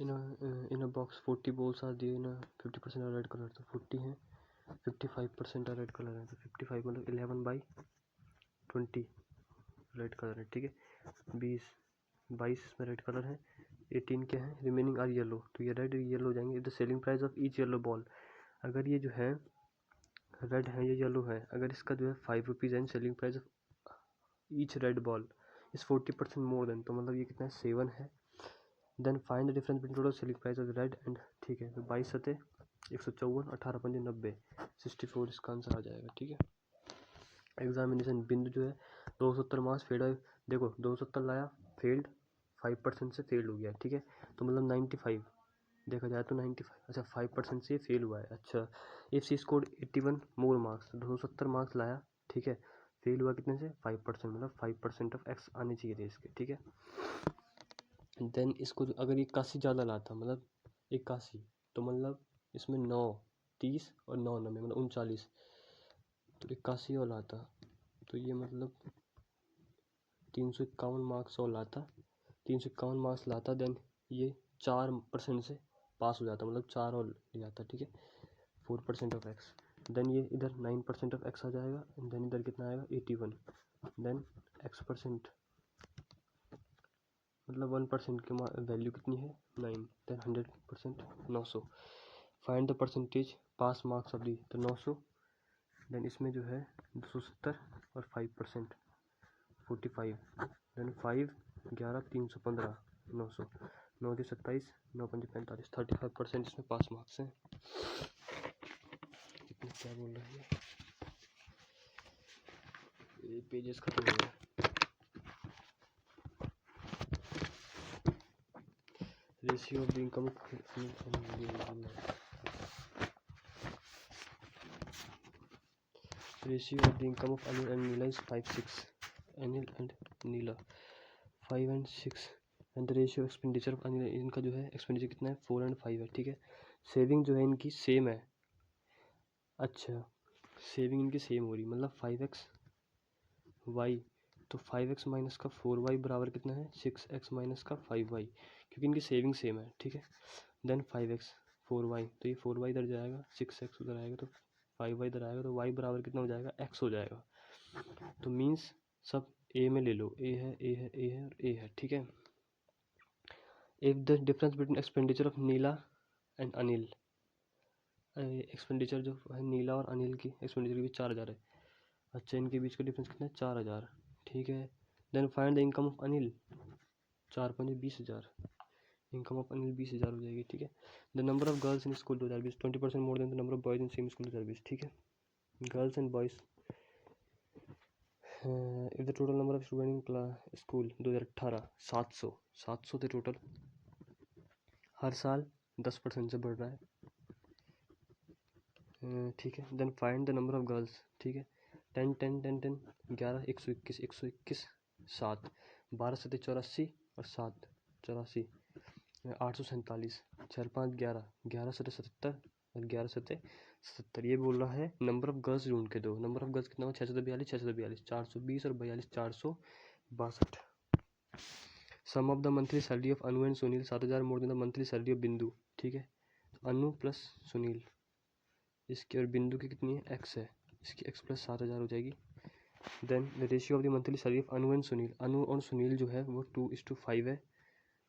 in a box 40 balls are there in a 50% are red color, तो 40 है, 55% are red color है, तो 55 मतलब 11/20 रेड कलर है, ठीक है। 22 इसमें रेड कलर है, 18 क्या है, रिमेनिंग आर येलो, तो ये रेड येलो हो जाएंगे। The selling price of each yellow ball, अगर ये जो है रेड है, ये येलो है, अगर इसका जो है 5 rupees and selling price of each red ball इस 40% मोर देन, तो मतलब ये कितना है, 7 है। Then find the difference between total selling price of red and, ठीक है, तो 22 सतह 154, 18 90, 64 इसका आंसर आ जाएगा, ठीक है। एग्जामिनेशन बिंदु जो है 270 मार्क्स फेल, देखो 270 लाया, फेल्ड 5% से फेल हो गया, ठीक है, तो मतलब 95 देखा जाए तो 95, अच्छा 5% से फेल हुआ है। अच्छा if C scored 81 more marks, 270 marks लाया, ठीक है, फेल हुआ कितने से, 5%, मतलब 5% ऑफ एक्स आने चाहिए थे इसके, ठीक है। देन इसको अगर 81 ज़्यादा लाता, मतलब 81, तो मतलब इसमें 9 30 और 9 90 मतलब 39, तो 81 और लाता, तो ये मतलब 351 मार्क्स और लाता, 351 मार्क्स लाता, देन ये 4% से पास हो जाता, मतलब 4 और ले जाता, ठीक है, 4% ऑफ एक्स, देन ये इधर 9% ऑफ एक्स आ जाएगा, देन इधर कितना आएगा 81, देन x%, मतलब 1% की वैल्यू कितनी है 9, then 100% 900, find the percentage pass marks of D, तो 900, देन इसमें जो है 270 और 5% 45, देन 5 11 315 900, 9 के 27 9 5 45, 35% इसमें पास मार्क्स हैं। कितने क्या बोल रहा है ये पेजेस खत्म हो गए। Ratio of the income, ratio of the income of Anil and Neela is 5-6, Anil and Neela 5 and 6, and the ratio expenditure of Anil, इनका जो है एक्सपेंडिचर कितना है 4 and 5 है, ठीक है। सेविंग जो है इनकी सेम है, अच्छा सेविंग इनकी सेम हो रही, मतलब 5x y, तो 5x माइनस का 4y बराबर कितना है 6x माइनस का 5y, क्योंकि इनकी सेविंग सेम है, ठीक है। देन 5x 4y, तो ये 4y इधर जाएगा, 6x उधर आएगा, तो 5y इधर आएगा, तो y बराबर कितना हो जाएगा x हो जाएगा, तो मीन्स सब a में ले लो, a है a है a है और a है, ठीक है। If the difference between expenditure of Neela and Anil, expenditure जो है नीला और अनिल की एक्सपेंडिचर के बीच 4000 है, अच्छा इनके बीच का डिफरेंस कितना है 4000, ठीक है। Then find the income of Anil, 4 5 20,000, income of Anil 20,000 हो जाएगी, ठीक है। The number of girls in school 2020, 20% more than the number of boys in same school 2020, ठीक है। Girls and boys, if the total number of student in class school 2018 700 थे total, हर साल 10% से बढ़ रहा है, ठीक है। Then find the number of girls, ठीक है, 10 10 10 10 11 121 121 7, 12 7 84 और 7 84, 847, 4 5 11 11 7 77 और 11 7 77, ये बोल रहा है नंबर ऑफ गर्ल्स ढूंढ के दो, नंबर ऑफ गर्ल्स कितना हुआ 642 642, 420 और 42 462। Sum of the monthly salary of Anu and Sunil 7000 more than the monthly salary of Bindu, ठीक है, अनु प्लस सुनील, इसकी और बिंदु की कितनी है x है, इसकी x प्लस 7000 हो जाएगी। Then the ratio of the monthly salary of Anu and Sunil, Anu और सुनील जो है वो 2:5 है,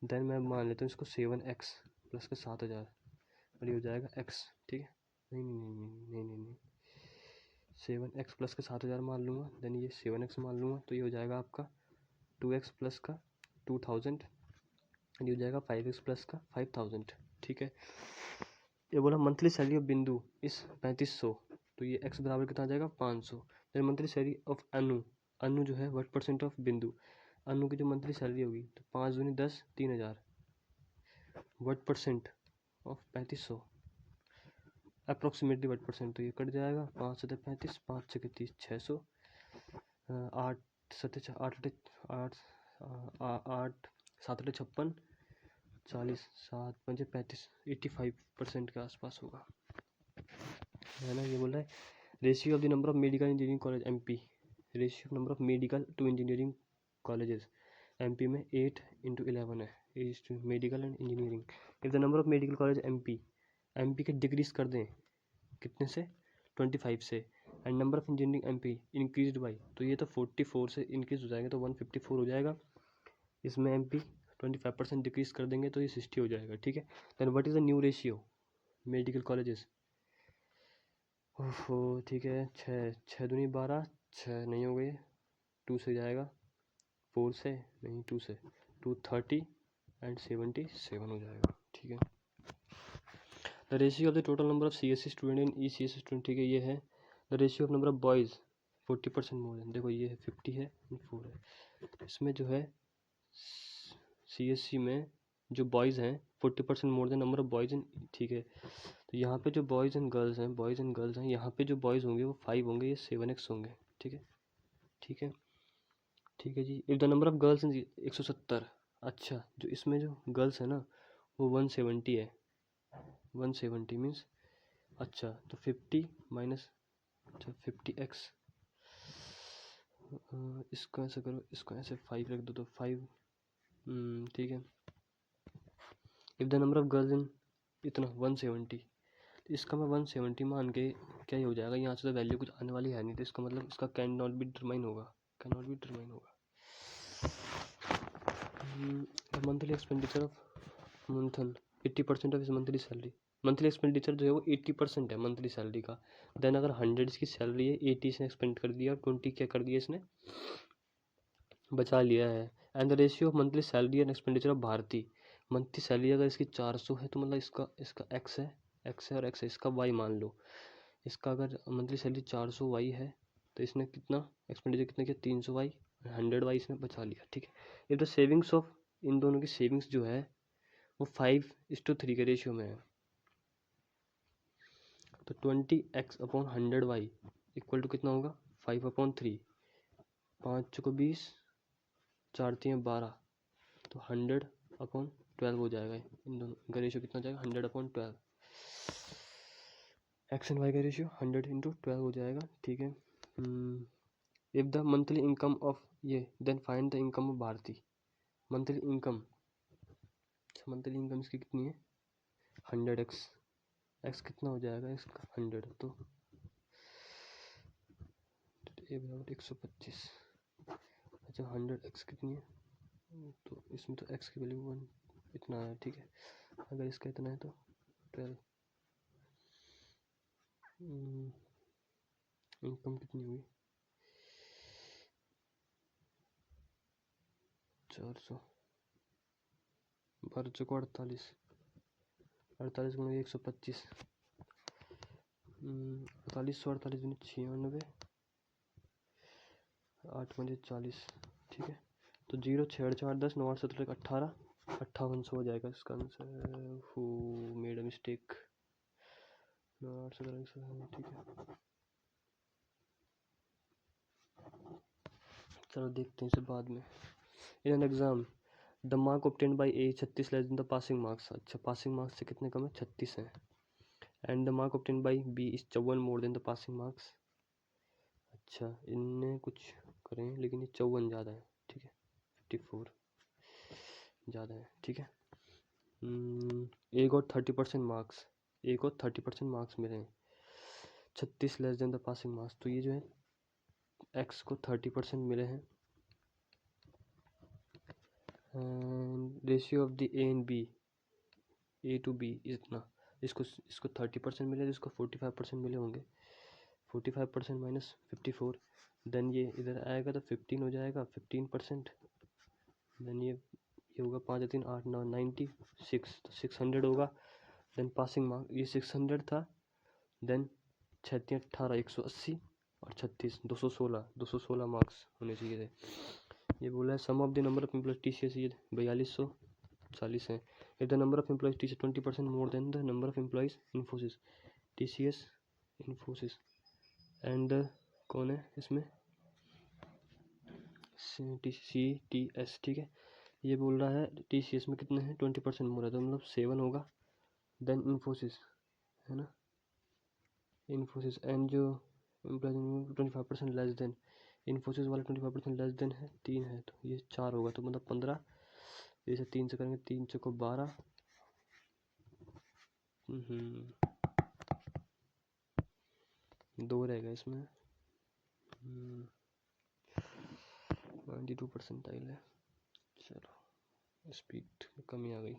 देन मैं मान लेता हूँ इसको 7x प्लस का 7000 और ये हो जाएगा x, ठीक है, नहीं नहीं नहीं नहीं नहीं नहीं 7x प्लस का 7000 मान लूँगा, देन ये 7x मान लूँगा, तो ये हो जाएगा आपका 2x प्लस का 2000, ये हो जाएगा 5x प्लस का 5000, ठीक है। ये बोला मंथली सैलरी ऑफ बिंदु इस 3500, तो ये x बराबर कितना आ जाएगा 500। देन मंथली सैलरी ऑफ अनु, अनु जो है 1% ऑफ बिंदु, अनु की जो मंथली सैलरी होगी तो 5 दूनी 10 3000, 1% ऑफ 3500 अप्रोक्सीमेटली 1%, तो ये कट जाएगा 5 7 35 5 6 30 600, 8 7 8 8 8 7 56 40 7 5 35 85% के आसपास होगा, है ना। ये बोल रहा है ratio of the number of medical engineering college MP, ratio of number of medical to engineering colleges MP में 8/11 है, is to medical and engineering. If the number of medical college MP के डिक्रीज कर दें कितने से 25 से, and number of engineering MP increase by, तो ये तो 44 से इंक्रीज हो जाएगा तो 154 हो जाएगा। इसमें MP 25% डिक्रीज कर देंगे तो ये 60 हो जाएगा, ठीक है। Then what is the new ratio medical colleges, ओहो ठीक है, 6 12, 6 नहीं हो गए, 2 से जाएगा, 4 से नहीं, 2 से 230 एंड 77 हो जाएगा, ठीक है। The ratio of the total number of CSE student and ECS student, ठीक है, ये है। The ratio of number of boys 40% more than, देखो ये है 50 है 4 है। इसमें जो है CSE में जो बॉयज़ हैं 40% more than number of boys in, ठीक है। तो यहाँ पे जो बॉयज़ एंड गर्ल्स हैं, यहाँ पे जो बॉयज़ होंगे वो 5 होंगे, ये 7x होंगे, ठीक है, ठीक है, ठीक है जी। If the number of girls in 170, अच्छा जो इसमें जो गर्ल्स है ना वो 170 है, 170 मीन्स, अच्छा तो 50 माइनस, अच्छा 50x, इसको ऐसे करो, इसको ऐसे 5 रख दो तो 5, ठीक है। If the number of girls इन इतना 170, तो इसका मैं 170 मान के क्या ही हो जाएगा, यहाँ से तो वैल्यू कुछ आने वाली है नहीं, तो इसका मतलब इसका कैन नॉट बी डिटरमाइन होगा, मंथली एक्सपेंडिचर ऑफ मंथन 80% ऑफ इस मंथली सैलरी, मंथली एक्सपेंडिचर जो है वो 80% है मंथली सैलरी का। देन अगर 100 इसकी सैलरी है, 80 इसने एक्सपेंड कर दिया और 20 क्या कर दिया इसने बचा लिया है। And the ratio of monthly salary and expenditure of Bharti, monthly salary अगर इसकी 400 है तो मतलब इसका x है और x है, इसका y मान लो। इसका अगर मंथली सैलरी 400 y है तो इसने कितना एक्सपेंडिचर कितना किया 300 y, 100 y इसने बचा लिया, ठीक है। इफ द सेविंग्स ऑफ, इन दोनों की सेविंग्स जो है वो 5:3 के रेशियो में है, तो 20x/100y इक्वल टू कितना होगा 5/3, 5 चौको 20, 4 3 12, तो 100/12 हो जाएगा। इन दोनों का रेशियो कितना जाएगा 100/12, एक्स एंड वाई का रेशियो 100/12 हो जाएगा, ठीक है। If the monthly income of ये, then find the income of Bharti, monthly income इसकी कितनी है 100x, x कितना हो जाएगा इसका 100, तो a बराबर 125, अच्छा 100x कितनी है, तो इसमें तो x की वैल्यू 1 इतना है, ठीक है। अगर इसका इतना है तो 12, इनकम कितनी हुई 400, 12 चौको 48, 48 गुणा 125, 48 दूनी 96, 8 5 40, ठीक है। तो 0 6 8 4 10 9 8 17 18, 5800 हो जाएगा इसका answer. Who made a mistake, 9 8 17, ठीक है। चलो देखते हैं इसे बाद में। In an exam the mark obtain by A 36 less than the passing marks, अच्छा पासिंग मार्क्स से कितने कम है 36 है। And the mark obtain by B is 54 more than the passing marks, अच्छा इनने कुछ करें लेकिन ये 54 ज़्यादा है, ठीक है 54 ज़्यादा है, ठीक है। एक और 30% मार्क्स, एक और 30% मार्क्स मिले हैं, 36 less than the passing marks, तो ये जो है एक्स को 30% मिले हैं। Ratio of the A and B, A to B इतना, इसको 30% मिले, इसको 45% मिले होंगे, 45% माइनस 54, देन ये इधर आएगा तो 15 हो जाएगा, 15%, देन ये होगा 5 3 8 9 96, तो 600 होगा। देन पासिंग मार्क ये 600 था, देन 6 3 18 180 और 36 216 मार्क्स होने चाहिए थे। ये बोला है sum of the number of employees TCS ये 4240 है। If the number of employees TCS 20% more than the number of employees Infosys, TCS Infosys and कौन है इसमें CTS, ठीक है। ये बोल रहा है TCS में कितने हैं 20% मोर है, तो मतलब 7 होगा। देन इन्फोसिस है ना, इन्फोसिस एंड जो एम्प्लॉयज 25% लेस देन, इन्फोसिस वाला 25% लेस देन है, 3 है तो ये 4 होगा, तो मतलब 15। जैसे 3 से करेंगे, 3 से को 12, 2 रहेगा इसमें। 92% है। चलो स्पीड में कमी आ गई।